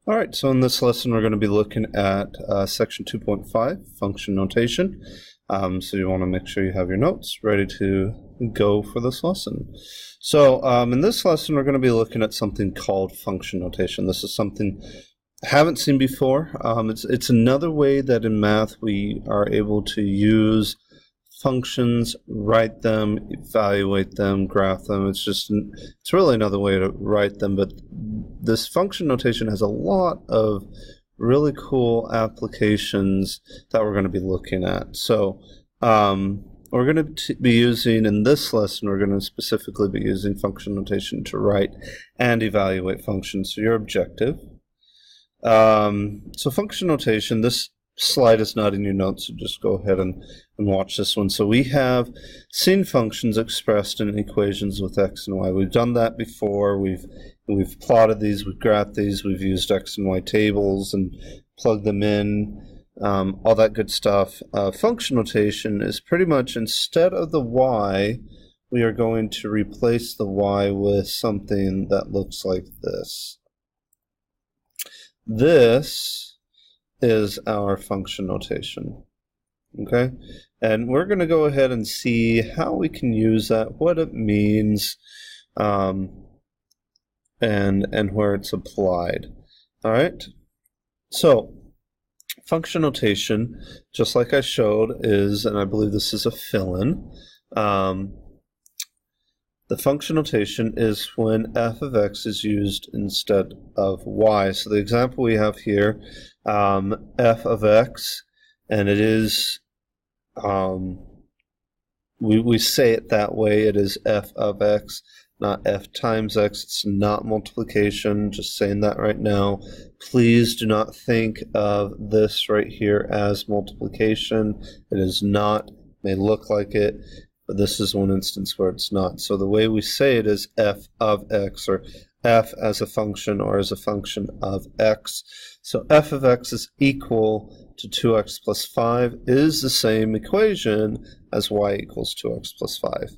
All right, so in this lesson, we're going to be looking at section 2.5, function notation. So you want to make sure you have your notes ready to go for this lesson. So in this lesson, we're going to be looking at something called function notation. This is something I haven't seen before. It's another way that in math we are able to use functions, write them, evaluate them, graph them. It's really another way to write them, but this function notation has a lot of really cool applications that we're going to be looking at. So we're going to be using, in this lesson, we're going to specifically be using function notation to write and evaluate functions. So your objective. So function notation, this slide is not in your notes, so just go ahead and watch this one. So we have seen functions expressed in equations with x and y. We've done that before. We've plotted these, we've graphed these, we've used x and y tables and plugged them in, all that good stuff. Function notation is pretty much, instead of the y, we are going to replace the y with something that looks like this. This is our function notation. Okay, and we're going to go ahead and see how we can use that, what it means, and where it's applied. All right, so function notation, just like I showed, is, and I believe this is a fill-in, the function notation is when f of x is used instead of y. So the example we have here, f of x, and it is, we say it that way, it is f of x, not f times x. It's not multiplication, just saying that right now. Please do not think of this right here as multiplication. It is not. It may look like it, but this is one instance where it's not. So the way we say it is f of x, or f as a function or as a function of x. So f of x is equal to 2x plus 5 is the same equation as y equals 2x plus 5.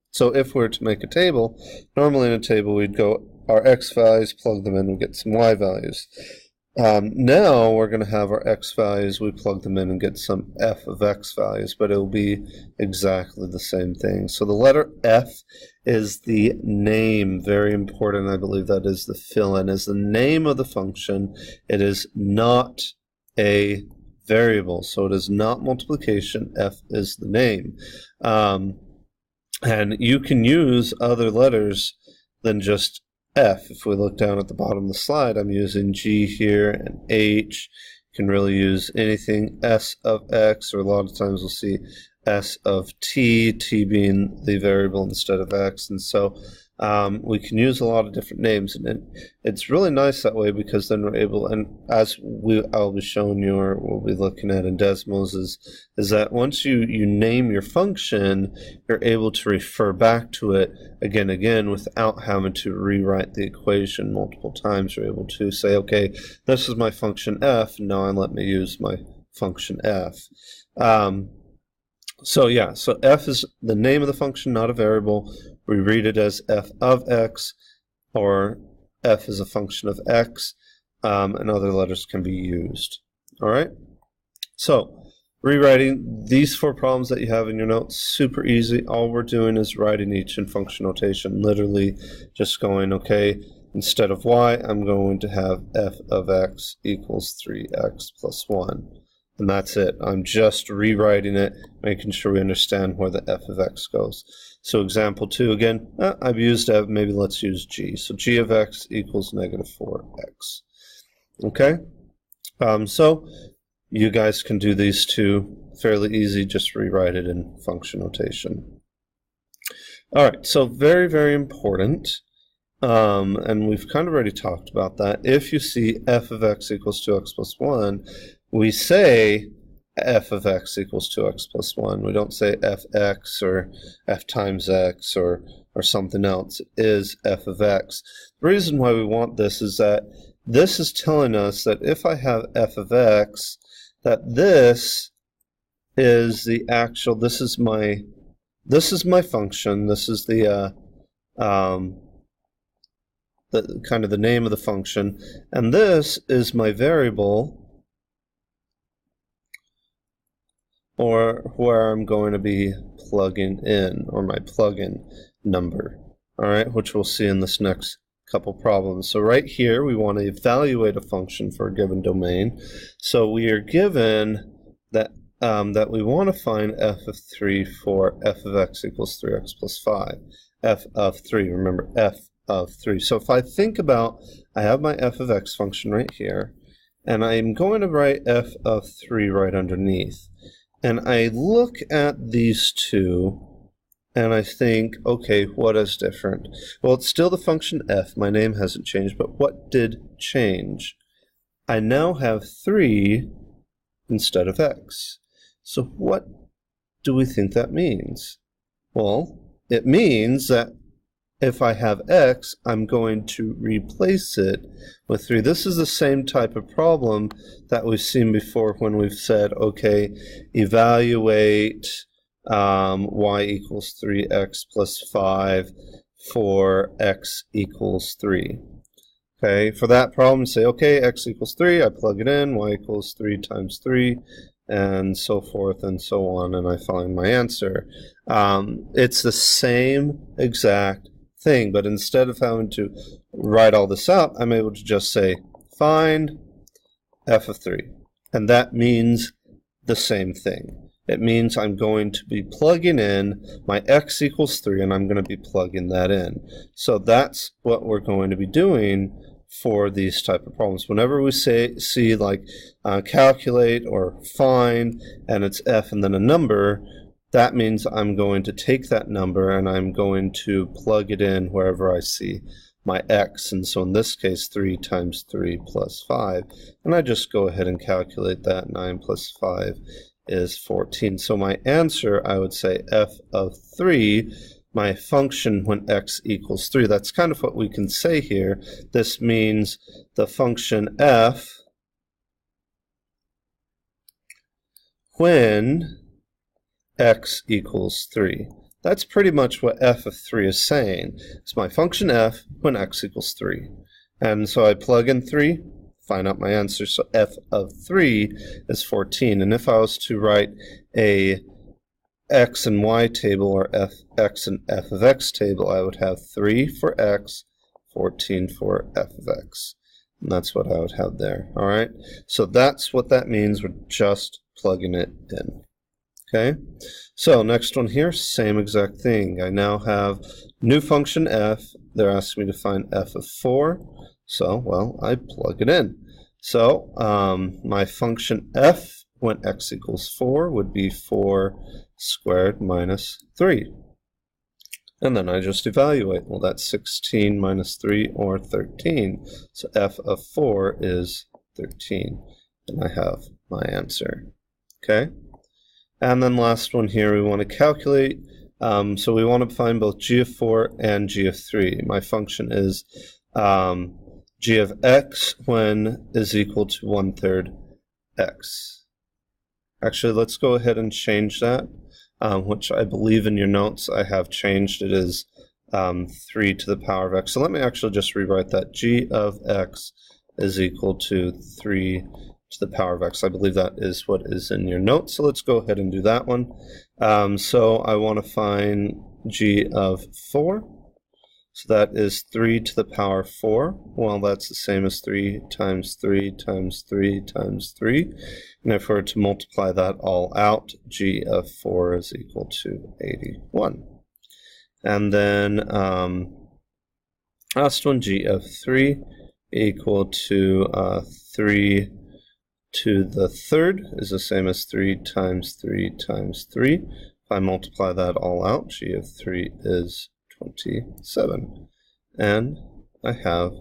So if we were to make a table, normally in a table we'd go our x values, plug them in, we get some y values. Now we're going to have our x values, we plug them in and get some f of x values, but it will be exactly the same thing. So the letter f is the name, very important, I believe that is the fill-in, is the name of the function. It is not a variable, so it is not multiplication, f is the name. And you can use other letters than just f. If we look down at the bottom of the slide, I'm using G here and H. You can really use anything, S of X, or a lot of times we'll see S of T, T being the variable instead of X. And so we can use a lot of different names, and it's really nice that way, because then we're able, and as I'll be showing you, or we'll be looking at in Desmos, is that once you name your function, you're able to refer back to it again without having to rewrite the equation multiple times. You're able to say, okay, this is my function f, now let me use my function f. So yeah, so f is the name of the function, not a variable. We read it as f of x, or f is a function of x, and other letters can be used. All right, so rewriting these 4 problems that you have in your notes, super easy. All we're doing is writing each in function notation, literally just going, okay, instead of y, I'm going to have f of x equals 3x plus 1. And that's it. I'm just rewriting it, making sure we understand where the f of x goes. So example 2, again, I've used f, maybe let's use g. So g of x equals negative 4x. Okay? So you guys can do these 2 fairly easy, just rewrite it in function notation. All right, so very, very important, and we've kind of already talked about that. If you see f of x equals 2x plus 1, we say f of x equals 2x plus 1. We don't say fx or f times x or something else. It is f of x. The reason why we want this is that this is telling us that if I have f of x, that this is the actual, this is my function, this is the kind of the name of the function, and this is my variable, or where I'm going to be plugging in, or my plugin number, all right, which we'll see in this next couple problems. So right here we want to evaluate a function for a given domain. So we are given that that we want to find f of 3 for f of x equals 3x plus 5. F of 3, remember, f of 3. So if I think about, I have my f of x function right here, and I'm going to write f of 3 right underneath. And I look at these two, and I think, okay, what is different? Well, it's still the function f. My name hasn't changed, but what did change? I now have 3 instead of x. So what do we think that means? Well, it means that if I have x, I'm going to replace it with 3. This is the same type of problem that we've seen before when we've said, okay, evaluate y equals 3x plus 5 for x equals 3. Okay, for that problem, say, okay, x equals 3, I plug it in, y equals 3 times 3, and so forth and so on, and I find my answer. It's the same exact thing, but instead of having to write all this out, I'm able to just say, find f of 3, and that means the same thing. It means I'm going to be plugging in my x equals 3, and I'm going to be plugging that in. So that's what we're going to be doing for these type of problems. Whenever we see like calculate or find, and it's f and then a number, that means I'm going to take that number and I'm going to plug it in wherever I see my x. And so in this case, 3 times 3 plus 5. And I just go ahead and calculate that. 9 plus 5 is 14. So my answer, I would say f of 3, my function when x equals 3. That's kind of what we can say here. This means the function f when x equals 3. That's pretty much what f of 3 is saying. It's my function f when x equals 3. And so I plug in 3, find out my answer. So f of 3 is 14. And if I was to write a x and y table, or x and f of x table, I would have 3 for x, 14 for f of x. And that's what I would have there. All right. So that's what that means. We're just plugging it in. Okay. So next one here, same exact thing. I now have new function f. They're asking me to find f of 4. So, well, I plug it in. So my function f when x equals 4 would be 4 squared minus 3. And then I just evaluate. Well, that's 16 minus 3, or 13. So f of 4 is 13. And I have my answer. Okay? And then last one here, we want to calculate. So we want to find both g of 4 and g of 3. My function is g of x when is equal to 1/3 x. Actually, let's go ahead and change that, which I believe in your notes I have changed. It is 3 to the power of x. So let me actually just rewrite that. G of x is equal to 3 to the power of x. I believe that is what is in your notes. So let's go ahead and do that one. So I want to find g of 4. So that is 3 to the power 4. Well, that's the same as 3 times 3 times 3 times 3. And if we were to multiply that all out, g of 4 is equal to 81. And then last one, g of 3 equal to 3 to the 3rd is the same as 3 times 3 times 3. If I multiply that all out, g of 3 is 27. And I have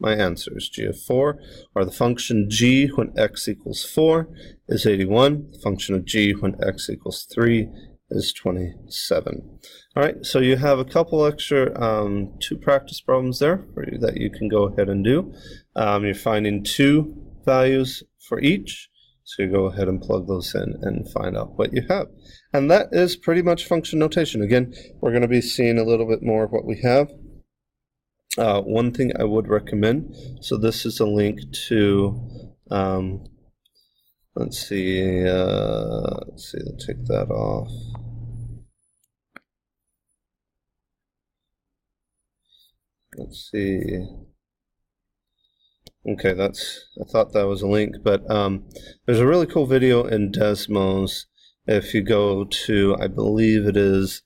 my answers. G of 4, or the function g when x equals 4 is 81. The function of g when x equals 3 is 27. All right, so you have a couple extra 2 practice problems there for you that you can go ahead and do. You're finding 2 values for each. So you go ahead and plug those in and find out what you have. And that is pretty much function notation. Again, we're going to be seeing a little bit more of what we have One thing I would recommend, so this is a link to, let's see, let's take that off. Let's see. Okay, I thought that was a link, but there's a really cool video in Desmos. If you go to, I believe it is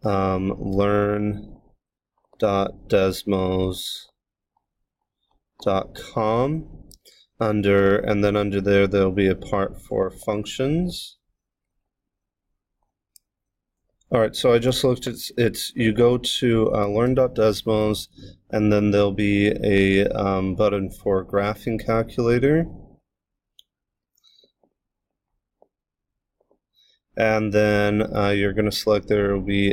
learn.desmos.com, and then under there there'll be a part for functions. All right, so I just looked. You go to learn.desmos, and then there'll be a button for graphing calculator. And then you're going to select, there will be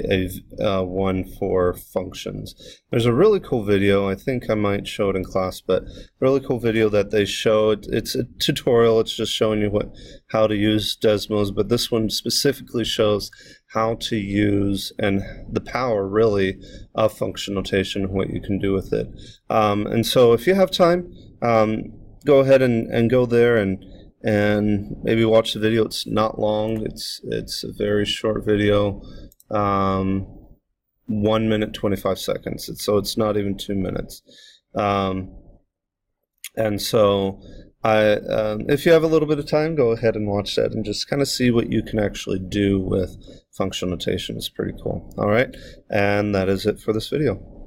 a one for functions. There's a really cool video, I think I might show it in class, but really cool video that they showed. It's a tutorial, it's just showing you how to use Desmos, but this one specifically shows how to use and the power really of function notation and what you can do with it. And so if you have time, go ahead and go there and maybe watch the video. It's not long. It's a very short video, 1 minute 25 seconds. So it's not even 2 minutes. And so if you have a little bit of time, go ahead and watch that and just kind of see what you can actually do with function notation. It's pretty cool. All right, and that is it for this video.